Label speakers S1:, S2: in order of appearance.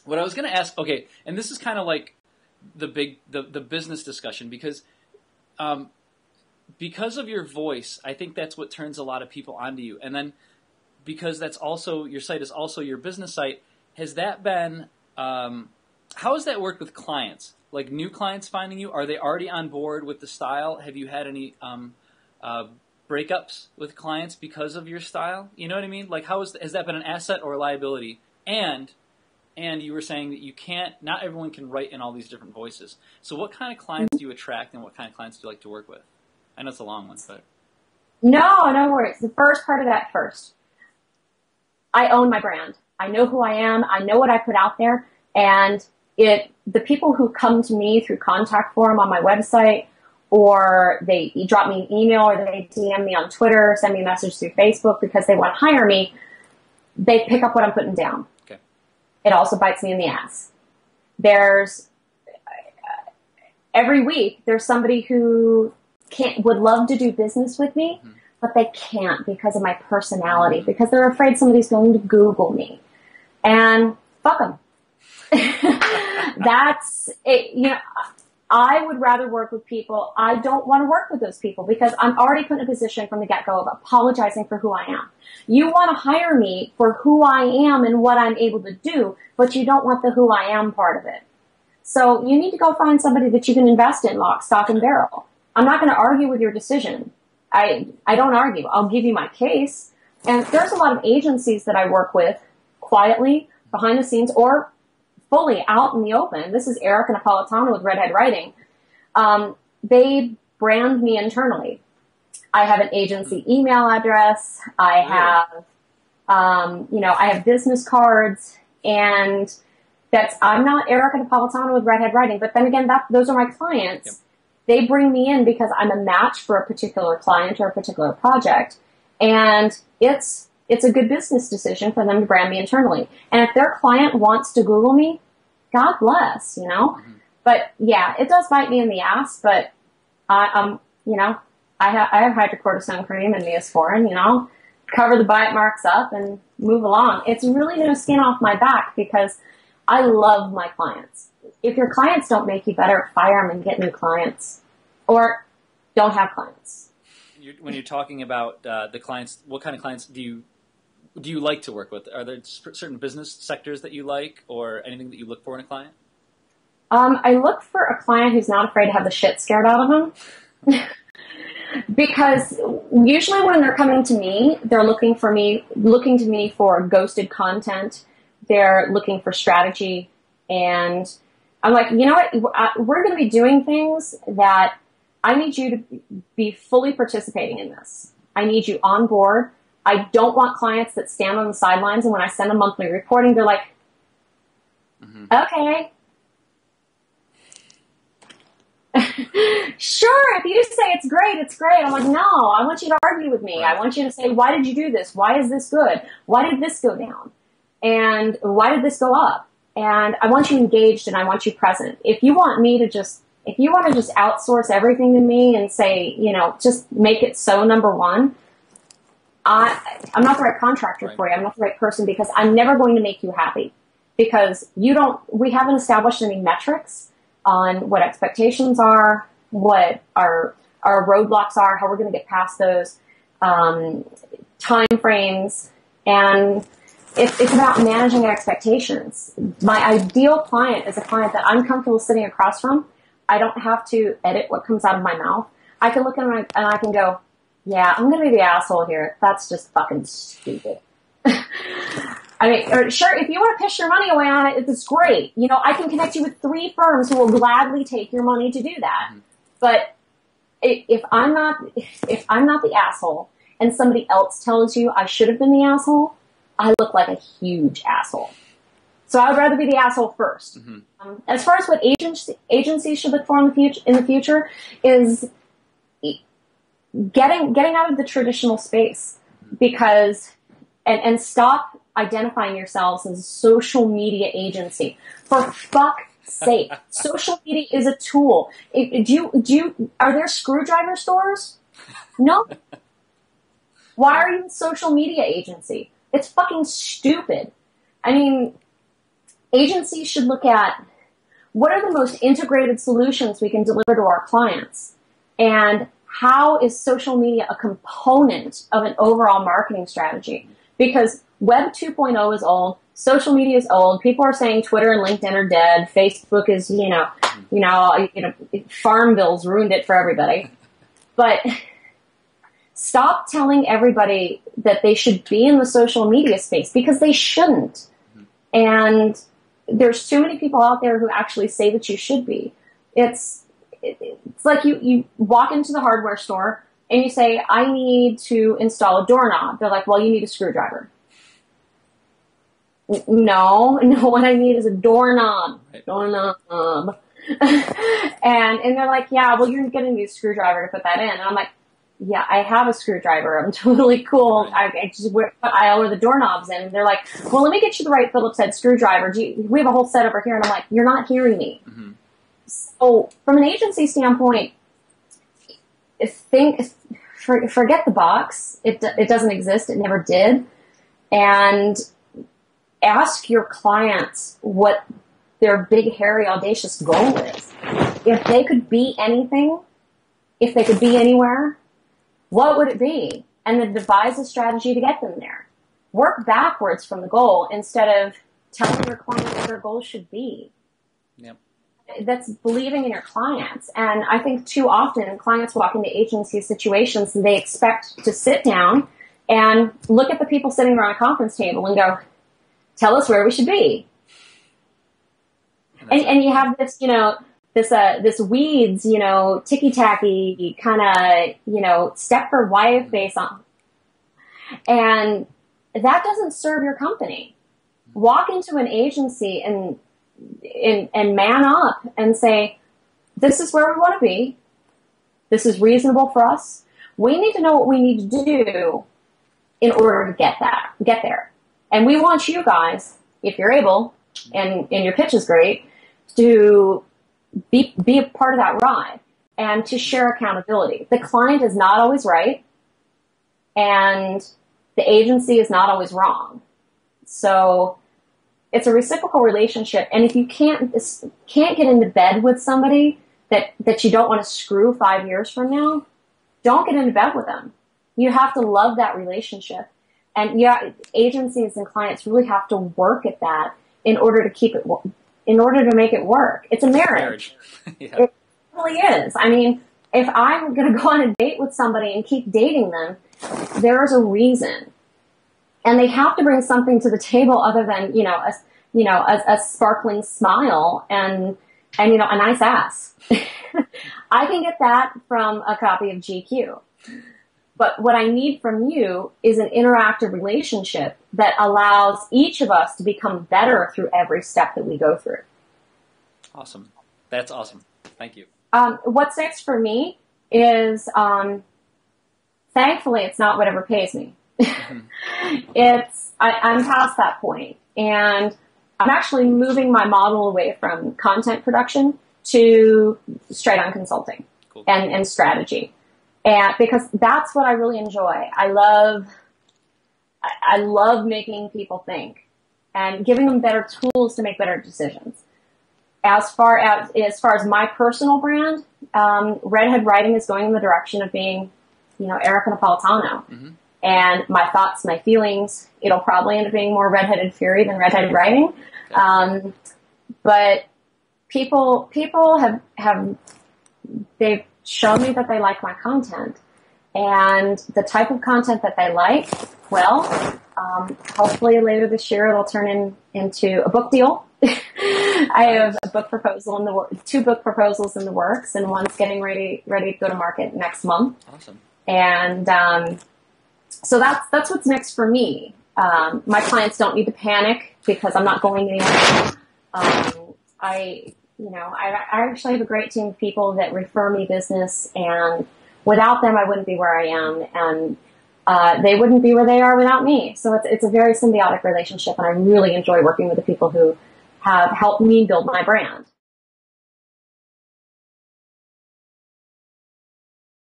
S1: What I was going to ask, okay, and this is kind of like the business discussion, because of your voice, I think that's what turns a lot of people onto you. And then because that's also, your site is also your business site, has that been, how has that worked with clients? Like new clients finding you? Are they already on board with the style? Have you had any breakups with clients because of your style? You know what I mean? Like has that been an asset or a liability? And you were saying that not everyone can write in all these different voices. So what kind of clients do you attract and what kind of clients do you like to work with? I know it's a long one, but.
S2: No worries. The first part of that first. I own my brand. I know who I am. I know what I put out there. And the people who come to me through contact form on my website, or they drop me an email, or they DM me on Twitter, send me a message through Facebook because they want to hire me, they pick up what I'm putting down.
S1: Okay.
S2: It also bites me in the ass. Every week, there's somebody who would love to do business with me, but they can't because of my personality, because they're afraid somebody's going to Google me. And fuck them. That's it. You know, I would rather work with people. I don't want to work with those people because I'm already put in a position from the get-go of apologizing for who I am. You want to hire me for who I am and what I'm able to do, but you don't want the who I am part of it. So you need to go find somebody that you can invest in, lock, stock, and barrel. I'm not going to argue with your decision. I don't argue. I'll give you my case. And there's a lot of agencies that I work with quietly, behind the scenes, or fully out in the open. This is Erika Napoletano with Redhead Writing. They brand me internally. I have an agency email address. I have, I have business cards, and I'm not Erika Napoletano with Redhead Writing, but then again, those are my clients. Yep. They bring me in because I'm a match for a particular client or a particular project. And it's a good business decision for them to brand me internally. And if their client wants to Google me, God bless, you know. Mm-hmm. But yeah, it does bite me in the ass, but I have hydrocortisone cream and Neosporin, cover the bite marks up and move along. It's really no skin off my back because I love my clients. If your clients don't make you better, fire them and get new clients, or don't have clients.
S1: When you're talking about the clients, what kind of clients do you like to work with? Are there certain business sectors that you like, or anything that you look for in a client?
S2: I look for a client who's not afraid to have the shit scared out of them. Because usually when they're coming to me, they're looking to me for ghosted content. They're looking for strategy, and I'm like, you know what? We're going to be doing things that I need you to be fully participating in this. I need you on board. I don't want clients that stand on the sidelines, and when I send them monthly reporting, they're like, okay. Sure, if you say it's great, it's great. I'm like, no, I want you to argue with me. I want you to say, why did you do this? Why is this good? Why did this go down? And why did this go up? And I want you engaged and I want you present. If you want to just outsource everything to me and say, just make it so number one, I'm not the right contractor for you. I'm not the right person because I'm never going to make you happy because we haven't established any metrics on what expectations are, what our roadblocks are, how we're going to get past those, time frames, and it's about managing expectations. My ideal client is a client that I'm comfortable sitting across from. I don't have to edit what comes out of my mouth. I can look at them and I can go, yeah, I'm going to be the asshole here. That's just fucking stupid. I mean, sure, if you want to piss your money away on it, it's great. I can connect you with 3 firms who will gladly take your money to do that. Mm-hmm. But if I'm not the asshole and somebody else tells you I should have been the asshole, I look like a huge asshole. So I would rather be the asshole first. Mm-hmm. As far as what agencies should look for in the future is getting out of the traditional space, because and stop identifying yourselves as a social media agency. For fuck's sake, social media is a tool. Are there screwdriver stores? No. Why are you a social media agency? It's fucking stupid. I mean, agencies should look at what are the most integrated solutions we can deliver to our clients, and how is social media a component of an overall marketing strategy? Because Web 2.0 is old, social media is old. People are saying Twitter and LinkedIn are dead. Facebook is, farm bills ruined it for everybody. But stop telling everybody that they should be in the social media space, because they shouldn't. And there's too many people out there who actually say that you should be. It's like you walk into the hardware store and you say, I need to install a doorknob. They're like, well, you need a screwdriver. No, what I need is a doorknob. Right. Doorknob. and they're like, yeah, well, you're going to need a screwdriver to put that in. And I'm like, yeah, I have a screwdriver. I'm totally put aisle where the doorknobs in. And they're like, well, let me get you the right Phillips head screwdriver. We have a whole set over here. And I'm like, you're not hearing me. Mm-hmm. So from an agency standpoint, forget the box. It doesn't exist. It never did. And ask your clients what their big, hairy, audacious goal is. If they could be anything, if they could be anywhere, what would it be? And then devise a strategy to get them there. Work backwards from the goal instead of telling your clients what their goal should be. Yep. That's believing in your clients. And I think too often clients walk into agency situations and they expect to sit down and look at the people sitting around a conference table and go, tell us where we should be. And you have this, this weeds, ticky-tacky kind of, Stepford Wife face on. And that doesn't serve your company. Walk into an agency and man up and say, this is where we want to be. This is reasonable for us. We need to know what we need to do in order to get there. And we want you guys, if you're able, and your pitch is great, to be a part of that ride and to share accountability. The client is not always right, and the agency is not always wrong. So it's a reciprocal relationship. And if you can't get into bed with somebody that you don't want to screw 5 years from now, don't get into bed with them. You have to love that relationship. And yeah, agencies and clients really have to work at that in order to make it work. It's a marriage. Yeah. It really is. I mean, if I'm going to go on a date with somebody and keep dating them, there's a reason. And they have to bring something to the table other than, a sparkling smile and a nice ass. I can get that from a copy of GQ. But what I need from you is an interactive relationship that allows each of us to become better through every step that we go through.
S1: Awesome. That's awesome. Thank you.
S2: What's next for me is, thankfully, it's not whatever pays me. Mm-hmm. I'm past that point. And I'm actually moving my model away from content production to straight on consulting. Cool. and strategy. And because that's what I really enjoy. I love making people think and giving them better tools to make better decisions. As far as my personal brand, Redhead Writing is going in the direction of being, Erika Napoletano. Mm-hmm. And my thoughts, my feelings, it'll probably end up being more Redheaded Fury than Redhead Writing. Okay. But people they've shown me that they like my content. And the type of content that they like, hopefully later this year it'll turn into a book deal. I have a book proposal two book proposals in the works, and one's getting ready to go to market next month. Awesome. And so that's what's next for me. My clients don't need to panic because I'm not going anywhere. I actually have a great team of people that refer me business, and without them, I wouldn't be where I am, and they wouldn't be where they are without me. So it's a very symbiotic relationship, and I really enjoy working with the people who have helped me build my brand.